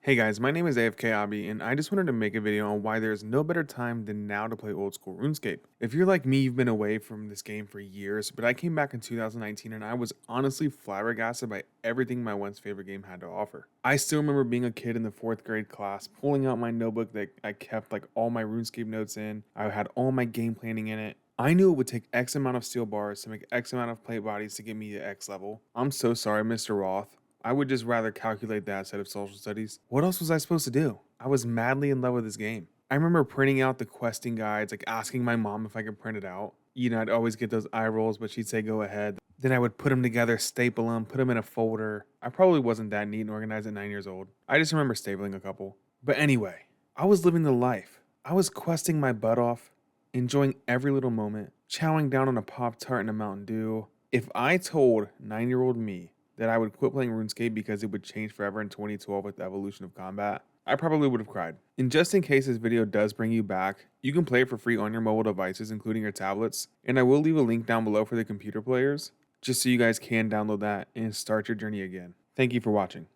Hey guys, my name is Afk Obby, and I just wanted to make a video on why there's no better time than now to play old school RuneScape. If you're like me, you've been away from this game for years, but I came back in 2019 and I was honestly flabbergasted by everything my once favorite game had to offer. I still remember being a kid in the 4th grade class, pulling out my notebook that I kept like all my RuneScape notes in. I had all my game planning in it. I knew it would take X amount of steel bars to make X amount of plate bodies to get me to X level. I'm so sorry, Mr. Roth. I would just rather calculate that instead of social studies. What else was I supposed to do? I was madly in love with this game. I remember printing out the questing guides, like asking my mom if I could print it out. You know, I'd always get those eye rolls, but she'd say go ahead. Then I would put them together, staple them, put them in a folder. I probably wasn't that neat and organized at 9 years old. I just remember stapling a couple. But anyway, I was living the life. I was questing my butt off, enjoying every little moment, chowing down on a Pop-Tart and a Mountain Dew. If I told 9-year-old me that I would quit playing RuneScape because it would change forever in 2012 with the evolution of combat, I probably would have cried. And just in case this video does bring you back, you can play it for free on your mobile devices, including your tablets, and I will leave a link down below for the computer players, just so you guys can download that and start your journey again. Thank you for watching.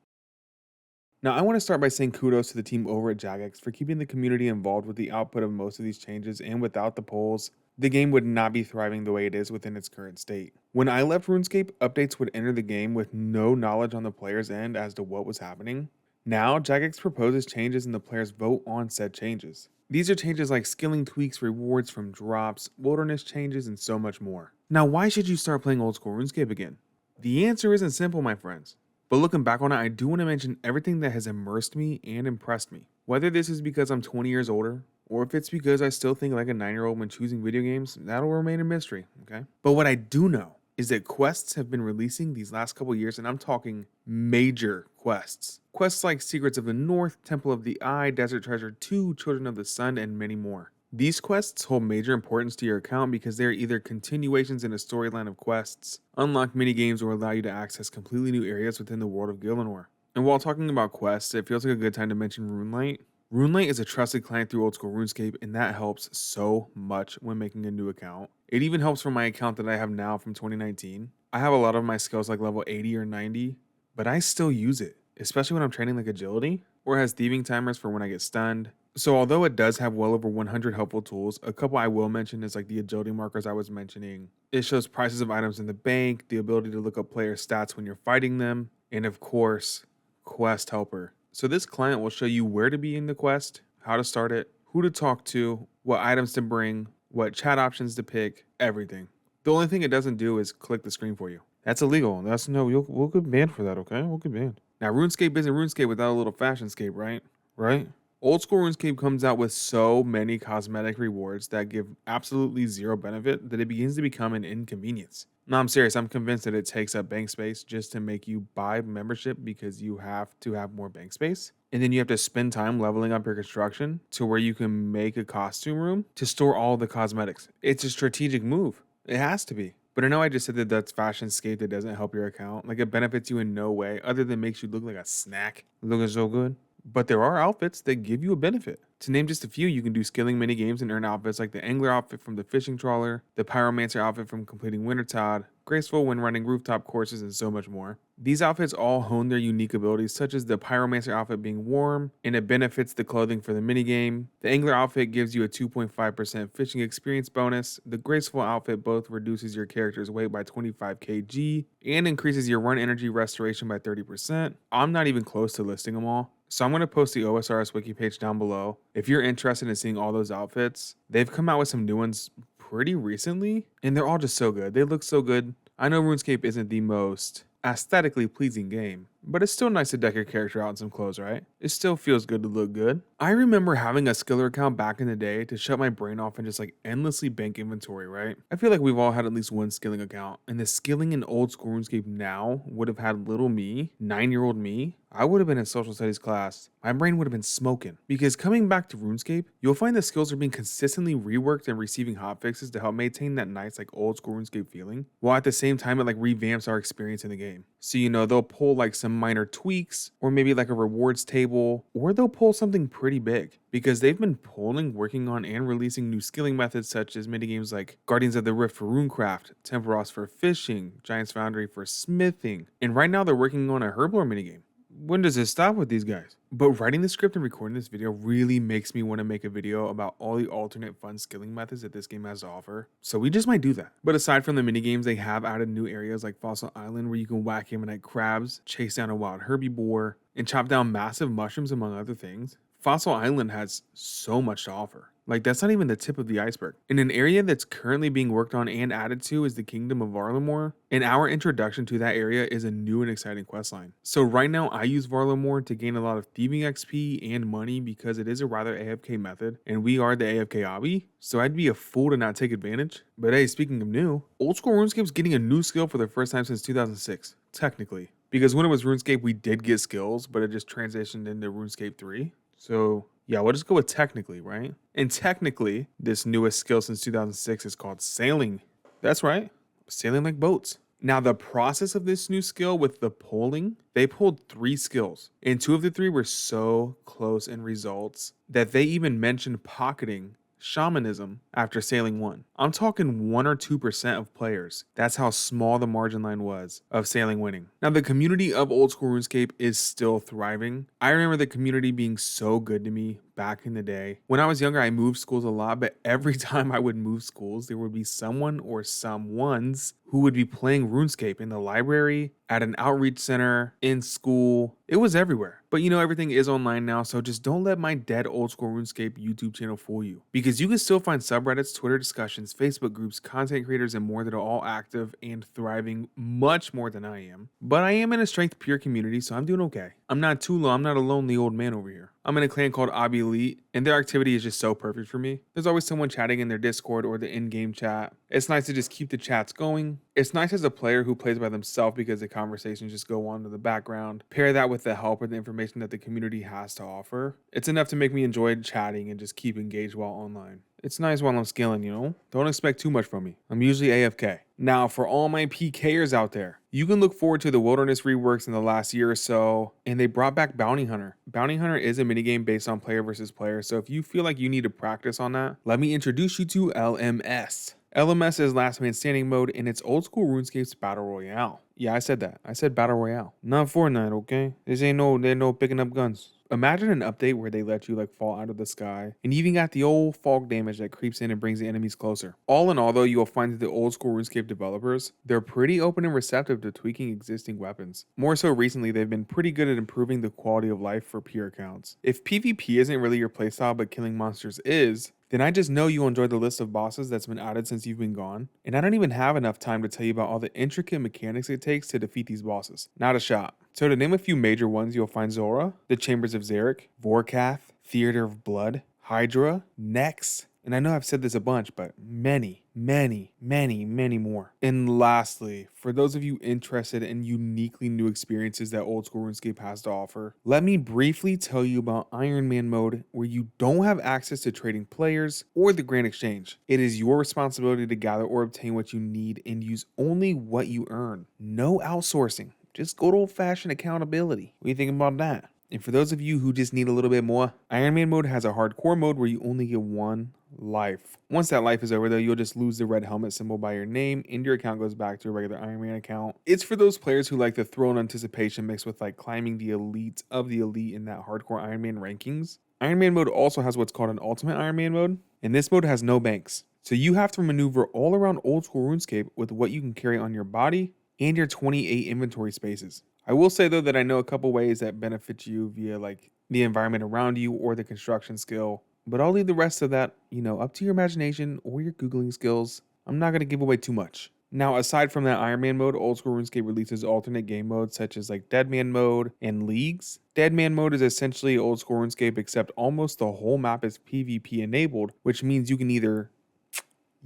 Now, I want to start by saying kudos to the team over at Jagex for keeping the community involved with the output of most of these changes, and without the polls, the game would not be thriving the way it is within its current state. When I left RuneScape, updates would enter the game with no knowledge on the player's end as to what was happening. Now, Jagex proposes changes and the players vote on said changes. These are changes like skilling tweaks, rewards from drops, wilderness changes, and so much more. Now, why should you start playing old school RuneScape again? The answer isn't simple, my friends. But looking back on it, I do want to mention everything that has immersed me and impressed me. Whether this is because I'm 20 years older, or if it's because I still think like a 9-year-old when choosing video games, that'll remain a mystery, okay? But what I do know is that quests have been releasing these last couple years, and I'm talking major quests. Quests like Secrets of the North, Temple of the Eye, Desert Treasure 2, Children of the Sun, and many more. These quests hold major importance to your account because they are either continuations in a storyline of quests, unlock minigames, or allow you to access completely new areas within the world of Gielinor. And while talking about quests, it feels like a good time to mention RuneLite. RuneLite is a trusted client through old school RuneScape, and that helps so much when making a new account. It even helps for my account that I have now from 2019. I have a lot of my skills like level 80 or 90, but I still use it, especially when I'm training like agility, or it has thieving timers for when I get stunned. So although it does have well over 100 helpful tools, a couple I will mention is like the agility markers I was mentioning. It shows prices of items in the bank, the ability to look up player stats when you're fighting them, and of course, Quest Helper. So this client will show you where to be in the quest, how to start it, who to talk to, what items to bring, what chat options to pick, everything. The only thing it doesn't do is click the screen for you. That's illegal. We'll get banned for that, okay? We'll get banned. Now, RuneScape isn't RuneScape without a little Fashionscape, right? Right? Old school RuneScape comes out with so many cosmetic rewards that give absolutely zero benefit that it begins to become an inconvenience. No, I'm serious. I'm convinced that it takes up bank space just to make you buy membership because you have to have more bank space. And then you have to spend time leveling up your construction to where you can make a costume room to store all the cosmetics. It's a strategic move. It has to be. But I know I just said that that's Fashionscape that doesn't help your account. Like it benefits you in no way other than makes you look like a snack. Looking so good. But there are outfits that give you a benefit. To name just a few, you can do skilling mini games and earn outfits like the Angler outfit from the Fishing Trawler, the Pyromancer outfit from completing Wintertide, Graceful when running rooftop courses, and so much more. These outfits all hone their unique abilities, such as the Pyromancer outfit being warm, and it benefits the clothing for the minigame. The Angler outfit gives you a 2.5% fishing experience bonus. The Graceful outfit both reduces your character's weight by 25 kg and increases your run energy restoration by 30%. I'm not even close to listing them all, so I'm going to post the Osrs wiki page down below. If you're interested in seeing all those outfits, they've come out with some new ones pretty recently, and they're all just so good. They look so good. I know RuneScape isn't the most aesthetically pleasing game, but it's still nice to deck your character out in some clothes, right? It still feels good to look good. I remember having a skiller account back in the day to shut my brain off and just like endlessly bank inventory, right? I feel like we've all had at least one skilling account, and the skilling in old school RuneScape now would have had little me, 9-year-old me. I would have been in social studies class. My brain would have been smoking. Because coming back to RuneScape, you'll find the skills are being consistently reworked and receiving hotfixes to help maintain that nice like old school RuneScape feeling, while at the same time it like revamps our experience in the game. So you know, they'll pull like some minor tweaks, or maybe like a rewards table, or they'll pull something pretty big. Because they've been pulling, working on, and releasing new skilling methods such as minigames like Guardians of the Rift for runecraft, Temporos for fishing, Giant's Foundry for smithing, and right now they're working on a herblore minigame. when does it stop with these guys? But writing the script and recording this video really makes me want to make a video about all the alternate fun skilling methods that this game has to offer. So we just might do that. But aside from the minigames, they have added new areas like Fossil Island where you can whack ammonite crabs, chase down a wild herbivore, and chop down massive mushrooms among other things. Fossil Island has so much to offer. Like, that's not even the tip of the iceberg. And an area that's currently being worked on and added to is the Kingdom of Varlamore, and our introduction to that area is a new and exciting questline. So right now, I use Varlamore to gain a lot of thieving XP and money because it is a rather AFK method, and we are the AFK Obby, so I'd be a fool to not take advantage. But hey, speaking of new, Old School RuneScape's getting a new skill for the first time since 2006, technically. Because when it was RuneScape, we did get skills, but it just transitioned into RuneScape 3. So yeah, we'll just go with technically, right? And technically, this newest skill since 2006 is called sailing. That's right, sailing like boats. Now, the process of this new skill with the polling, they pulled 3 skills, and 2 of the 3 were so close in results that they even mentioned pocketing shamanism after sailing 1. I'm talking 1 or 2% of players. That's how small the margin line was of sailing winning. Now, the community of Old School RuneScape is still thriving. I remember the community being so good to me back in the day. When I was younger, I moved schools a lot, but every time I would move schools, there would be someone or someones who would be playing RuneScape in the library, at an outreach center, in school. It was everywhere. But you know, everything is online now, so just don't let my dead Old School RuneScape YouTube channel fool you. Because you can still find subreddits, Twitter discussions, Facebook groups, content creators, and more that are all active and thriving much more than I am. But I am in a strength pure community, so I'm doing okay. I'm not too low, I'm not a lonely old man over here. I'm in a clan called Obby Elite, and their activity is just so perfect for me. There's always someone chatting in their Discord or the in-game chat. It's nice to just keep the chats going. It's nice as a player who plays by themselves because the conversations just go on in the background. Pair that with the help and the information that the community has to offer. It's enough to make me enjoy chatting and just keep engaged while online. It's nice while I'm scaling, you know? Don't expect too much from me. I'm usually AFK. Now, for all my PKers out there, you can look forward to the Wilderness reworks in the last year or so, and they brought back Bounty Hunter. Bounty Hunter is a minigame based on player versus player, so if you feel like you need to practice on that, let me introduce you to LMS. LMS is Last Man Standing mode, and it's Old School RuneScape's Battle Royale. Yeah, I said that. I said Battle Royale. Not Fortnite, okay? They're no picking up guns. Imagine an update where they let you like fall out of the sky, and you even got the old fog damage that creeps in and brings the enemies closer. All in all though, you will find that the Old School RuneScape developers, they're pretty open and receptive to tweaking existing weapons. More so recently, they've been pretty good at improving the quality of life for pure accounts. If PvP isn't really your playstyle but killing monsters is, then I just know you'll enjoy the list of bosses that's been added since you've been gone. And I don't even have enough time to tell you about all the intricate mechanics it takes to defeat these bosses. Not a shot. So to name a few major ones, you'll find Zora, the Chambers of Zarek, Vorkath, Theater of Blood, Hydra, Nex, and I know I've said this a bunch, but many more. And lastly, for those of you interested in uniquely new experiences that Old School RuneScape has to offer, let me briefly tell you about Iron Man mode, where you don't have access to trading players or the Grand Exchange. It is your responsibility to gather or obtain what you need and use only what you earn. No outsourcing. Just good old-fashioned accountability. What do you think about that? And for those of you who just need a little bit more, Iron Man mode has a hardcore mode where you only get 1 life. Once that life is over though, you'll just lose the red helmet symbol by your name and your account goes back to a regular Iron Man account. It's for those players who like the thrill and anticipation mixed with like climbing the elite of the elite in that hardcore Iron Man rankings. Iron Man mode also has what's called an Ultimate Iron Man mode, and this mode has no banks. So you have to maneuver all around Old School RuneScape with what you can carry on your body and your 28 inventory spaces. I will say though that I know a couple ways that benefit you via like the environment around you or the construction skill, but I'll leave the rest of that, up to your imagination or your Googling skills. I'm not going to give away too much. Now, aside from that Iron Man mode, Old School RuneScape releases alternate game modes such as like Dead Man mode and Leagues. Dead Man mode is essentially Old School RuneScape, except almost the whole map is PvP enabled, which means you can either,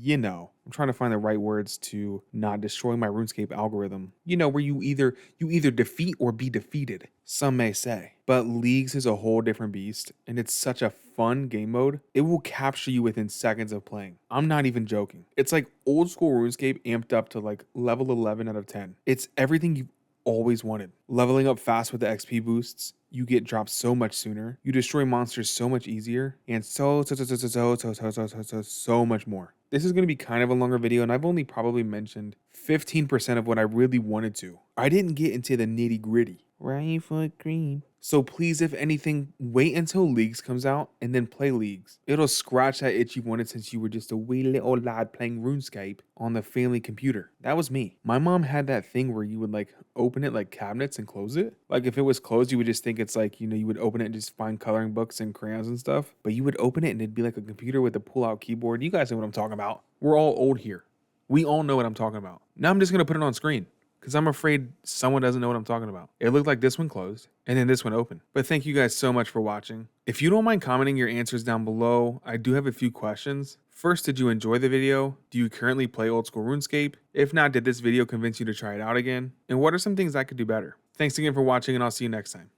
I'm trying to find the right words to not destroy my RuneScape algorithm. Where you either defeat or be defeated, some may say. But Leagues is a whole different beast, and it's such a fun game mode. It will capture you within seconds of playing. I'm not even joking. It's like Old School RuneScape amped up to like level 11 out of 10. It's everything you've always wanted. Leveling up fast with the XP boosts. You get dropped so much sooner. You destroy monsters so much easier, and so much more. This is going to be kind of a longer video, and I've only probably mentioned 15% of what I really wanted to. I didn't get into the nitty gritty. Right foot green. So please, if anything, wait until Leagues comes out and then play Leagues. It'll scratch that itch you wanted since you were just a wee little lad playing RuneScape on the family computer. That was me. My mom had that thing where you would like open it like cabinets and close it. Like if it was closed, you would just think it's like, you would open it and just find coloring books and crayons and stuff. But you would open it and it'd be like a computer with a pull-out keyboard. You guys know what I'm talking about. We're all old here. We all know what I'm talking about. Now I'm just going to put it on screen, because I'm afraid someone doesn't know what I'm talking about. It looked like this one closed, and then this one open. But thank you guys so much for watching. If you don't mind commenting your answers down below, I do have a few questions. First, did you enjoy the video? Do you currently play old school RuneScape? If not, did this video convince you to try it out again? And what are some things I could do better? Thanks again for watching, and I'll see you next time.